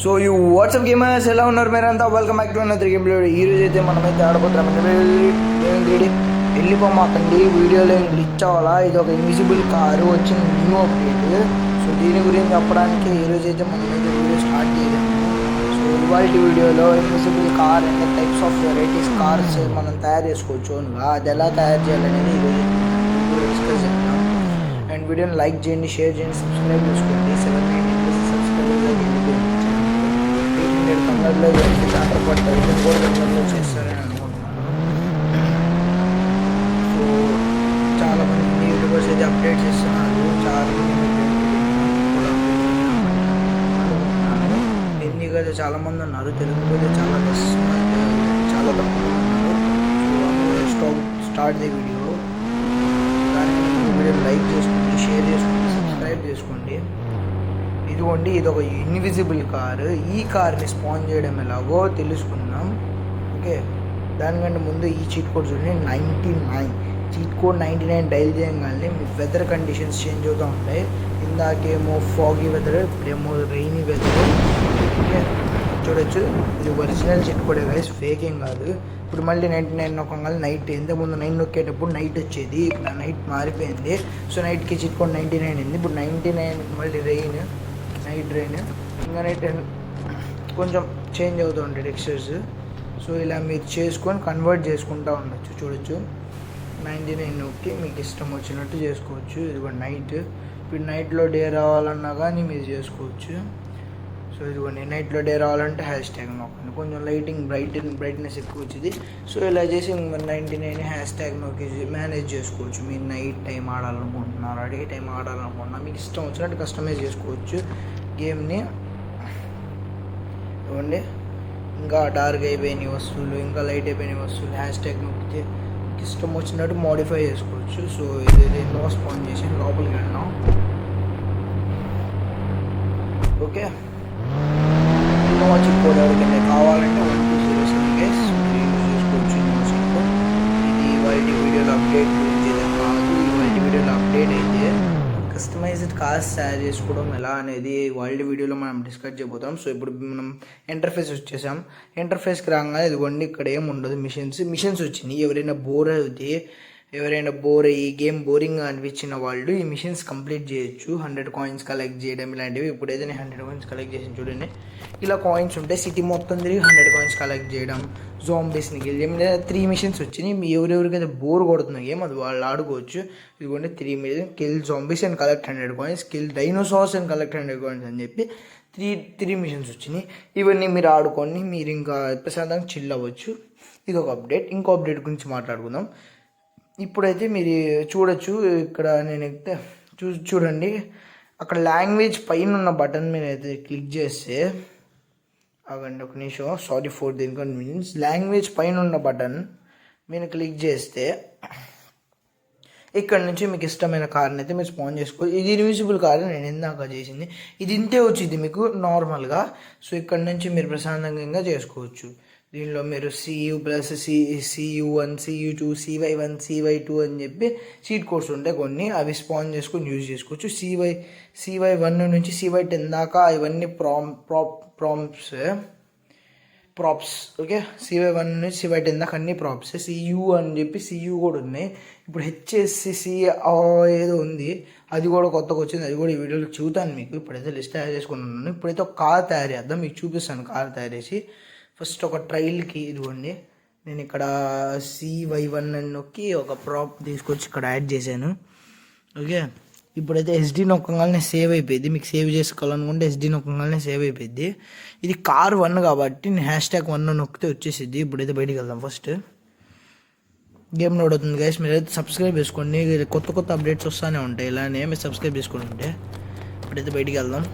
So ఈ WhatsApp gamers ఎలా ఉన్నారు మీరంతా? Welcome back to another game. ఈ రోజు అయితే మనమైతే ఆడబోతున్నాం. వెళ్ళిపోమాకండి, వీడియోలో గ్లిచ్ అవ్వాలా. ఇది ఒక ఇన్విజిబుల్ కారు వచ్చిన న్యూ అప్డేట్. సో దీని గురించి చెప్పడానికి ఈరోజు అయితే మనమైతే వీడియో స్టార్ట్ చేసాము. సో ఇవాళ వీడియోలో invisible car and types of varieties cars మనం తయారు చేసుకోవచ్చు. అది ఎలా తయారు చేయాలనేది ఈరోజు డిస్కస్ చేద్దాం. అండ్ వీడియోని లైక్ చేయండి, షేర్ చేయండి, సబ్స్క్రైబ్ చేసుకోండి. 790 సబ్స్క్రైబర్స్ తొందరలో దాంట్లో పాటు ఇది కూడా తొందరలో చేస్తారని అనుకుంటున్నాను. సో చాలామంది యూట్యూబర్స్ అయితే అప్డేట్ చేస్తున్నారు. చాలామంది హిందీగా అయితే చాలామంది ఉన్నారు, తెలుగులో అయితే చాలా తక్కువ ఉన్నారు. So start the video. దానికి వీడియో లైక్ చేసుకోండి, షేర్ చేసుకోండి, సబ్స్క్రైబ్ చేసుకోండి. ఇదిగోండి, ఇది ఒక ఇన్విజిబుల్ కారు. ఈ కార్ని స్పాన్ చేయడం ఎలాగో తెలుసుకుందాం. ఓకే, దానికంటే ముందు ఈ చీట్ కోడ్ చూడండి, 99. చీట్ కోడ్ 99 డైల్ చేయగానే మీ వెదర్ కండిషన్స్ చేంజ్ అవుతూ ఉంటాయి. ఇందాకేమో ఫాగీ వెదర్, ఇప్పుడేమో రెయినీ వెదర్. ఓకే, చూడొచ్చు, ఇది ఒరిజినల్ చీట్ కోడే గైస్, ఫేక్ ఏం కాదు. ఇప్పుడు మళ్ళీ 99 నొక్కగానే నైట్, ఇంతకుముందు 9 నొక్కేటప్పుడు నైట్ వచ్చేది, ఇప్పుడు నైట్ మారిపోయింది. సో నైట్కి చీట్ కోడ్ 99 అయింది. ఇప్పుడు 99 మళ్ళీ నైట్ రెయిన్, ఇంకా నైట్ కొంచెం చేంజ్ అవుతూ ఉంటాయి టెక్స్చర్స్. సో ఇలా మీరు చేసుకొని కన్వర్ట్ చేసుకుంటూ ఉండొచ్చు. చూడొచ్చు, 99 నొక్కి మీకు ఇష్టం వచ్చినట్టు చేసుకోవచ్చు. ఇది కూడా నైట్. ఇప్పుడు నైట్లో డే రావాలన్నా కానీ మీరు చేసుకోవచ్చు. సో ఇదిగోండి, నైట్లో డే రావాలంటే #, నొక్కండి. కొంచెం లైటింగ్ బ్రైట్నెస్ ఎక్కువ వచ్చింది. సో ఇలా చేసి 99 # నొక్కి మేనేజ్ చేసుకోవచ్చు. మీరు నైట్ టైం ఆడాలనుకుంటున్నారా, డే టైం ఆడాలనుకుంటున్నారా, మీకు ఇష్టం వచ్చినట్టు కస్టమైజ్ చేసుకోవచ్చు గేమ్ని. ఇవ్వండి, ఇంకా డార్క్ అయిపోయిన వస్తువులు, ఇంకా లైట్ అయిపోయిన వస్తువులు #, నొక్కితే ఇష్టం వచ్చినట్టు మోడిఫై చేసుకోవచ్చు. సో ఇది నో స్పాన్ చేసి లోపలికి వెళ్ళినాం. ఓకే, ఇన్నోవా చిప్ కోడ్ ఎవరికైనా కావాలంటే 1207 గైస్ యూజ్ చేసుకోవచ్చు. Innova chip code. ఇది ఇవాళ వీడియోలో అప్డేట్ గురించి కాదు. ఇవాళ వీడియోలో అప్డేట్ అయితే కస్టమైజ్డ్ కార్స్ తయారు చేసుకోవడం ఎలా అనేది వరల్డ్ వీడియోలో మనం డిస్కస్ చేయబోతాం. సో ఇప్పుడు మనం ఇంటర్ఫేస్ వచ్చేసాం. ఇంటర్ఫేస్కి రాగానే ఇదిగోండి, ఇక్కడ ఏమి ఉండదు, మిషన్స్ వచ్చినాయి. ఎవరైనా బోర్ అయ్యి గేమ్ బోరింగ్గా అనిపించిన వాళ్ళు ఈ మిషన్స్ కంప్లీట్ చేయొచ్చు. 100 కాయిన్స్ కలెక్ట్ చేయడం ఇలాంటివి. ఇప్పుడైతే నేను 100 కాయిన్స్ కలెక్ట్ చేసి చూడండి, ఇలా కాయిన్స్ ఉంటాయి. సిటీ మొత్తం తిరిగి 100 కాయిన్స్ కలెక్ట్ చేయడం, జాంబీస్ని కిల్ చేయడం, లేదా 3 మిషన్స్ వచ్చినాయి. మీ ఎవరెవరికైతే బోర్ కొడుతున్న గేమ్ అది వాళ్ళు ఆడుకోవచ్చు. ఇదిగోండి, 3 mission kill zombies and collect 100 coins, kill dinosaurs and collect 100 coins అని చెప్పి 3 మిషన్స్ వచ్చినాయి. ఇవన్నీ మీరు ఆడుకొని మీరు ఇంకా ప్రశాంతంగా చిల్ అవ్వచ్చు. ఇది ఒక అప్డేట్. ఇంకో అప్డేట్ గురించి మాట్లాడుకుందాం. ఇప్పుడైతే మీరు చూడొచ్చు, ఇక్కడ నేను అయితే చూడండి, అక్కడ లాంగ్వేజ్ పైన ఉన్న బటన్ మీద అయితే క్లిక్ చేస్తే, ఆగండి ఒక నిమిషం, sorry for the inconvenience. Language పైన ఉన్న బటన్ మీద క్లిక్ చేస్తే ఇక్కడ నుంచి మీకు ఇష్టమైన కార్ని అయితే మీరు స్పాన్ చేసుకోవచ్చు. ఇది ఇన్విజిబుల్ కార్ నేను ఇందాక చేసింది. ఇది ఇంతే వచ్చింది మీకు నార్మల్గా. సో ఇక్కడ నుంచి మీరు ప్రశాంతంగా చేసుకోవచ్చు. దీనిలో మీరు CU+, CU1, CU2, CY1, CY2 అని చెప్పి సీట్ కోడ్స్ ఉంటాయి కొన్ని, అవి స్పాన్ చేసుకొని యూజ్ చేసుకోవచ్చు. CY1 నుంచి CY10 దాకా ఇవన్నీ ప్రాప్స్. ఓకే, CY1 నుంచి CY10 దాకా అన్ని ప్రాప్స్. CU అని చెప్పి CU కూడా ఉన్నాయి. ఇప్పుడు HSC ఏదో ఉంది, అది కూడా కొత్తగా వచ్చింది. అది కూడా ఈ వీడియోలో చూతాను మీకు. ఇప్పుడైతే లిస్ట్ తయారు చేసుకున్నాను. ఇప్పుడైతే ఒక కార్ తయారు చేద్దాం, మీకు చూపిస్తాను కార్ తయారు చేసి. ఫస్ట్ ఒక ట్రైల్కి ఇదిగోండి, నేను ఇక్కడ CY1 అని నొక్కి ఒక ప్రాప్ తీసుకొచ్చి ఇక్కడ యాడ్ చేశాను. ఓకే, ఇప్పుడైతే SD నొక్కగానే సేవ్ అయిపోయింది. మీకు సేవ్ చేసుకోవాలనుకుంటే SD నొక్కగానే సేవ్ అయిపోయింది. ఇది కార్ 1 కాబట్టి నేను #1 నొక్కితే వచ్చేసిద్ది. ఇప్పుడైతే బయటికి వెళ్దాం. ఫస్ట్ గేమ్ లోడ్ అవుతుంది గైస్. మీరైతే సబ్స్క్రైబ్ చేసుకోండి, కొత్త అప్డేట్స్ వస్తూనే ఉంటాయి. ఇలానే మీరు సబ్స్క్రైబ్ చేసుకుని ఉంటే. ఇప్పుడైతే బయటికి వెళ్దాం.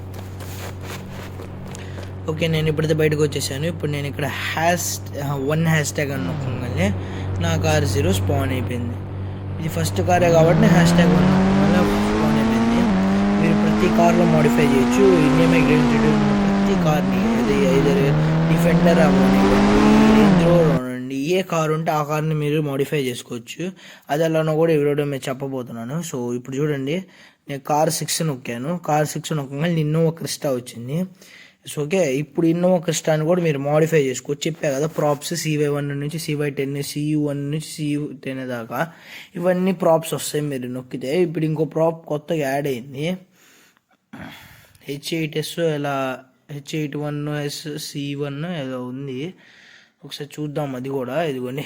ఓకే, నేను ఇప్పుడైతే బయటకు వచ్చేసాను. ఇప్పుడు నేను ఇక్కడ #1 అని నొక్కగానే నా కార్ 0 స్పాన్ అయిపోయింది. ఇది ఫస్ట్ కారే కాబట్టి నేను #1 స్పాన్ అయిపోయింది. మీరు ప్రతి కార్లో మోడిఫై చేయొచ్చు. ఇండియా మైగ్రేటెడ్ ప్రతి కార్ని, అది ఐదర్ డిఫెండర్ అవ్వనివ్వండి, రేంజ్ రోవర్ అవ్వండి, ఏ కార్ ఉంటే ఆ కార్ని మీరు మోడిఫై చేసుకోవచ్చు. అది అలానో కూడా ఈ వీడియో మీరు చెప్పబోతున్నాను. సో ఇప్పుడు చూడండి, నేను కార్ 6 నొక్కాను. కార్ 6 నొక్కగానే ఇన్నోవా క్రిస్టా వచ్చింది. సో ఓకే, ఇప్పుడు ఇన్నోవా క్రిస్టాని కూడా మీరు మోడిఫై చేసుకోవచ్చు. చెప్పా కదా ప్రాప్స్ CY1 నుంచి CY10, CU1 నుంచి CU10 దాకా ఇవన్నీ ప్రాప్స్ వస్తాయి మీరు నొక్కితే. ఇప్పుడు ఇంకో ప్రాప్ కొత్తగా యాడ్ అయింది, H8S ఇలా H81C1 ఏదో ఉంది, ఒకసారి చూద్దాం అది కూడా. ఇదిగోండి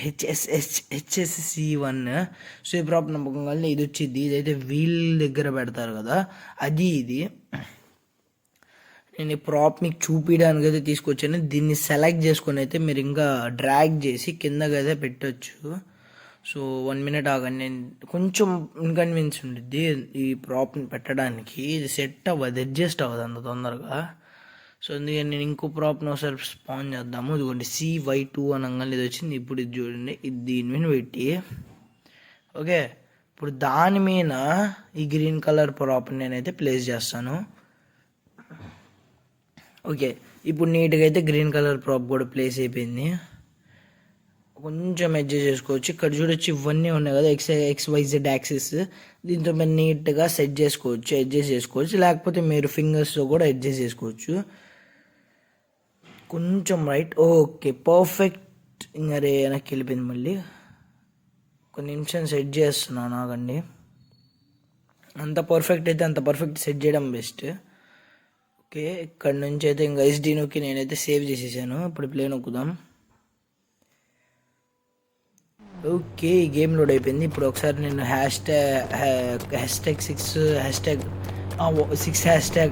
HSC1. సో ఈ ప్రాప్ నమ్మకంగా ఇది వచ్చింది. ఇదైతే వీల్ దగ్గర పెడతారు కదా అది. ఇది నేను ఈ ప్రాప్ మీకు చూపించడానికి అయితే తీసుకొచ్చాను. దీన్ని సెలెక్ట్ చేసుకొని అయితే మీరు ఇంకా డ్రాగ్ చేసి కిందకి అయితే పెట్టచ్చు. సో 1 మినిట్ ఆగండి, నేను కొంచెం ఇన్కన్వీనియన్స్ ఉంటుంది ఈ ప్రాప్ని పెట్టడానికి. ఇది సెట్ అవ్వదు, అడ్జస్ట్ అవ్వదు అంత తొందరగా. సో అందుకని నేను ఇంకో ప్రాప్ని ఒకసారి స్పాన్ చేద్దాము. ఇదిగోండి CY2 అనగానే ఇది వచ్చింది. ఇప్పుడు ఇది చూడండి, ఇది దీని మీద పెట్టి ఓకే, ఇప్పుడు దాని మీద ఈ గ్రీన్ కలర్ ప్రాప్ని నేనైతే ప్లేస్ చేస్తాను. ఓకే, ఇప్పుడు నీట్గా అయితే గ్రీన్ కలర్ ప్రాప్ కూడా ప్లేస్ అయిపోయింది. కొంచెం అడ్జస్ట్ చేసుకోవచ్చు. ఇక్కడ చూడొచ్చు ఇవన్నీ ఉన్నాయి కదా XYZ యాక్సిస్, దీంతో మీరు నీట్గా సెట్ చేసుకోవచ్చు, అడ్జస్ట్ చేసుకోవచ్చు. లేకపోతే మీరు ఫింగర్స్తో కూడా అడ్జస్ట్ చేసుకోవచ్చు. కొంచెం రైట్, ఓకే పర్ఫెక్ట్. ఇంకా రే వెనక్కి వెళ్ళిపోయింది. మళ్ళీ కొన్ని నిమిషం సెట్ చేస్తున్నాను, ఆగండి. అంత పర్ఫెక్ట్ అయితే అంత పర్ఫెక్ట్ సెట్ చేయడం బెస్ట్. ఓకే, ఇక్కడ నుంచి అయితే ఇంకా SD నొక్కి నేనైతే సేవ్ చేసేసాను. ఇప్పుడు ప్లే నొక్కుదాం. ఓకే, ఈ గేమ్ లోడ్ అయిపోయింది. ఇప్పుడు ఒకసారి నేను హ్యాష్ట్యాగ్ 6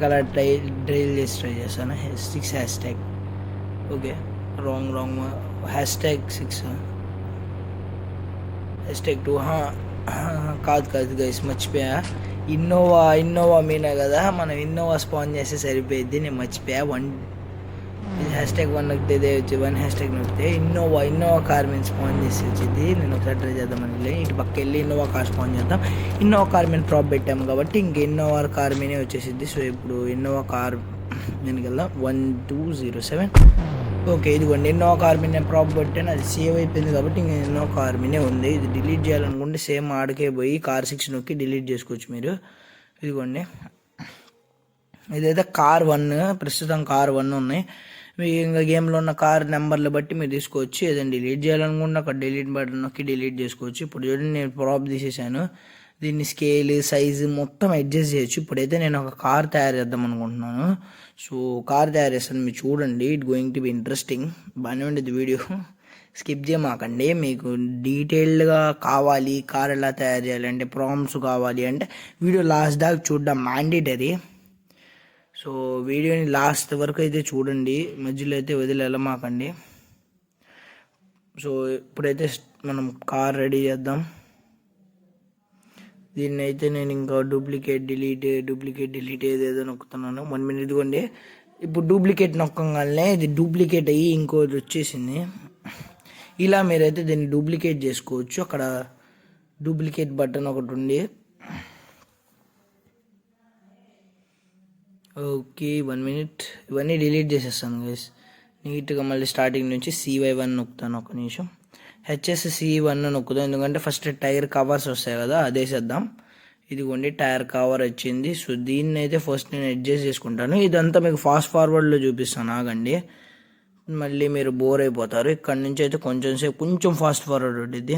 అలా డ్రైల్ చేసి ట్రై చేస్తాను. 6 హ్యాష్ట్యాగ్. ఓకే, రాంగ్ #6 #2 కాదు గైస్, మర్చిపోయా. ఇన్నోవా మీనా కదా, మనం ఇన్నోవా స్పాన్ చేస్తే సరిపోయింది. నేను మర్చిపోయా. ఇది #1 నొక్కితే ఇదే వచ్చి 1 హ్యాష్ట్యాగ్ నొక్కితే ఇన్నోవా కార్ మీద స్పాన్ చేసి వచ్చింది. నేను ఒకసారి ట్రై చేద్దామని ఇటు పక్క వెళ్ళి ఇన్నోవా కార్ స్పాన్ చేద్దాం. ఇన్నోవా కార్ మీద ప్రాప్ పెట్టాము కాబట్టి ఇంక ఇన్నోవా కార్ మీదే వచ్చేసింది. సో ఇప్పుడు ఇన్నోవా కార్ మీదకి వెళ్దాం. 1207. ఓకే, ఇదిగోండి ఇన్నోవా కార్ మీద నేను ప్రాప్ పెట్టాను, అది సేవ్ అయిపోయింది కాబట్టి ఇంక ఇన్నోవా కార్ మీదే ఉంది. ఇది డిలీట్ చేయాలనుకుంటే సేమ్ ఆడికే పోయి కార్ 6 నొక్కి డిలీట్ చేసుకోవచ్చు మీరు. ఇదిగోండి ఇదైతే కార్ 1, ప్రస్తుతం కార్ 1 ఉన్నాయి. మీకు ఇంకా గేమ్లో ఉన్న కార్ నెంబర్లు బట్టి మీరు తీసుకోవచ్చు. ఏదైనా డిలీట్ చేయాలనుకుంటే అక్కడ డిలీట్ బటన్ నొక్కి డిలీట్ చేసుకోవచ్చు. ఇప్పుడు చూడండి నేను ప్రాప్ తీసేసాను. దీన్ని స్కేల్ సైజు మొత్తం అడ్జస్ట్ చేయొచ్చు. ఇప్పుడైతే నేను ఒక కార్ తయారు చేద్దాం అనుకుంటున్నాను. సో కార్ తయారు చేస్తాను, మీరు చూడండి. It going to be interesting. బాగానే ఉండేది వీడియో, స్కిప్ చేయమాకండి. మీకు డీటెయిల్డ్గా కావాలి కార్ ఎలా తయారు చేయాలి అంటే, ప్రాంప్ట్స్ కావాలి అంటే వీడియో లాస్ట్ దాకా చూడడం మ్యాండేటరీ. సో వీడియోని లాస్ట్ వరకు అయితే చూడండి, మధ్యలో అయితే వదిలేమాకండి. సో ఇప్పుడైతే మనం కార్ రెడీ చేద్దాం. దీన్ని అయితే నేను ఇంకా డూప్లికేట్ డిలీట్ ఏదేదో నొక్కుతున్నాను. 1 మినిట్. ఇదిగోండి ఇప్పుడు డూప్లికేట్ నొక్కగానే ఇది డూప్లికేట్ అయ్యి ఇంకోటి వచ్చేసింది. ఇలా మీరైతే దీన్ని డూప్లికేట్ చేసుకోవచ్చు. అక్కడ డూప్లికేట్ బటన్ ఒకటి ఉంది. Okay, 1 minute. ఇవన్నీ డిలీట్ చేసేస్తాను గైస్ నీట్గా. మళ్ళీ స్టార్టింగ్ నుంచి CY1 నొక్కుతాను. ఒక నిమిషం. HSC1 నొక్కుతాం, ఎందుకంటే ఫస్ట్ టైర్ కవర్స్ వస్తాయి కదా, అదేసేద్దాం. ఇదిగోండి టైర్ కవర్ వచ్చింది. సో దీన్ని అయితే ఫస్ట్ నేను అడ్జస్ట్ చేసుకుంటాను. ఇదంతా మీకు ఫాస్ట్ ఫార్వర్డ్లో చూపిస్తాను, ఆగండి. మళ్ళీ మీరు బోర్ అయిపోతారు. ఇక్కడ నుంచి అయితే కొంచెం ఫాస్ట్ ఫార్వర్డ్ ఉంటుంది.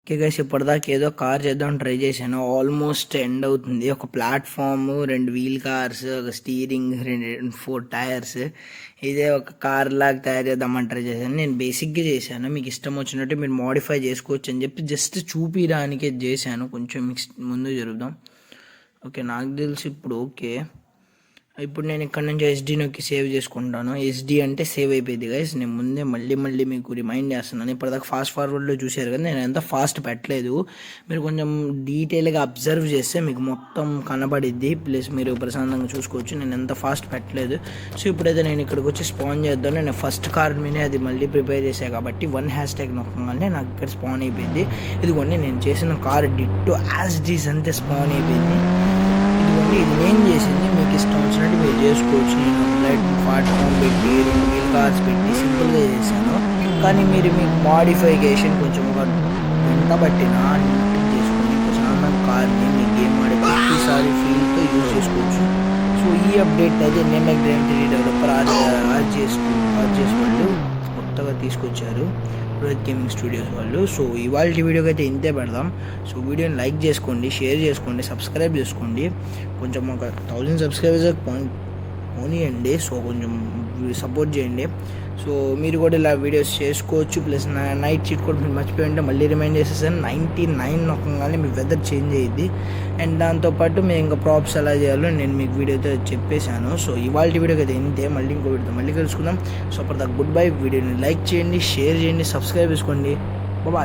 ఓకే గైస్, ఇప్పటిదాకా ఏదో కార్ చేద్దాం ట్రై చేశాను. ఆల్మోస్ట్ ఎండ్ అవుతుంది. ఒక ప్లాట్ఫామ్, 2 వీల్ కార్స్, ఒక స్టీరింగ్, 4 టైర్స్, ఇదే ఒక కార్ లాగా తయారు చేద్దామని ట్రై చేశాను. నేను బేసిక్గా చేశాను, మీకు ఇష్టం వచ్చినట్టు మీరు మోడిఫై చేసుకోవచ్చు అని చెప్పి జస్ట్ చూపించడానికి చేశాను. కొంచెం ముందు జరుపుదాం. ఓకే, నాకు తెలిసి ఇప్పుడు ఓకే. ఇప్పుడు నేను ఇక్కడ నుంచి ఎస్డీ నొక్కి సేవ్ చేసుకుంటాను. ఎస్డీ అంటే సేవ్ అయిపోయింది గైస్. నేను ముందే మళ్ళీ మీకు రిమైండ్ చేస్తున్నాను. ఇప్పటిదాకా ఫాస్ట్ ఫార్వర్డ్లో చూశారు కదా, నేను ఎంత ఫాస్ట్ పెట్టలేదు. మీరు కొంచెం డీటెయిల్గా అబ్జర్వ్ చేస్తే మీకు మొత్తం కనబడిద్ది, ప్లస్ మీరు ప్రశాంతంగా చూసుకోవచ్చు. నేను ఎంత ఫాస్ట్ పెట్టలేదు. సో ఇప్పుడైతే నేను ఇక్కడికి వచ్చి స్పాన్ చేద్దాను. నేను ఫస్ట్ కార్డ్ మీదే అది మళ్ళీ ప్రిపేర్ చేశాను కాబట్టి 1 హ్యాష్ట్యాగ్ నొక్కగానే నాకు ఇక్కడ స్పాన్ అయిపోయింది. ఇదిగోండి నేను చేసిన కార్ డిట్టో యాజ్ డీస్ అంతే స్పాన్ అయిపోయింది. ఇది నేను చేసింది, మీకు ఇష్టం వచ్చినట్టు మీరు చేసుకోవచ్చు. నేను లైట్ ప్లాట్ఫామ్ పెట్టి 2 వీల్ కార్స్ పెట్టి సింపుల్గా చేశాను. కానీ మీరు మీకు మాడిఫికేషన్ కొంచెం ఒక గంట పట్టినా నీట్గా చేసుకొని ప్రశాంతంగా కార్ని మీ గేమ్ ఆడే ప్రతిసారి ఫీల్తో యూజ్ చేసుకోవచ్చు. సో ఈ అప్డేట్ అయితే నేమెక్ డ్రైవ్ డెవలపర్ ఆర్జేస్ వాళ్ళు కొత్తగా తీసుకొచ్చారు, రోహిత్ గేమింగ్ స్టూడియోస్ వాళ్ళు. సో ఇవాళ వీడియోకి అయితే ఇంతే పెడదాం. సో వీడియోని లైక్ చేసుకోండి, షేర్ చేసుకోండి, సబ్స్క్రైబ్ చేసుకోండి. కొంచెం ఒక 1000 సబ్స్క్రైబర్స్ పోనీయండి. సో కొంచెం సపోర్ట్ చేయండి. సో మీరు కూడా ఇలా వీడియోస్ చేసుకోవచ్చు. ప్లస్ నైట్ చీట్ కూడా మీరు మర్చిపోయింటే మళ్ళీ రిమైండ్ చేసేసాను. 99 నొక్కగానే మీ వెదర్ చేంజ్ అయ్యిద్ది. అండ్ దాంతోపాటు మేము ఇంకా ప్రాప్స్ ఎలా చేయాలో నేను మీకు వీడియోతో చెప్పేశాను. సో ఇవాళ వీడియోకి అయితే ఇంతే. మళ్ళీ ఇంకో వీడియోతో మళ్ళీ కలుసుకుందాం. సో అప్పటిదాకా గుడ్ బై. వీడియోని లైక్ చేయండి, షేర్ చేయండి, సబ్స్క్రైబ్ చేసుకోండి.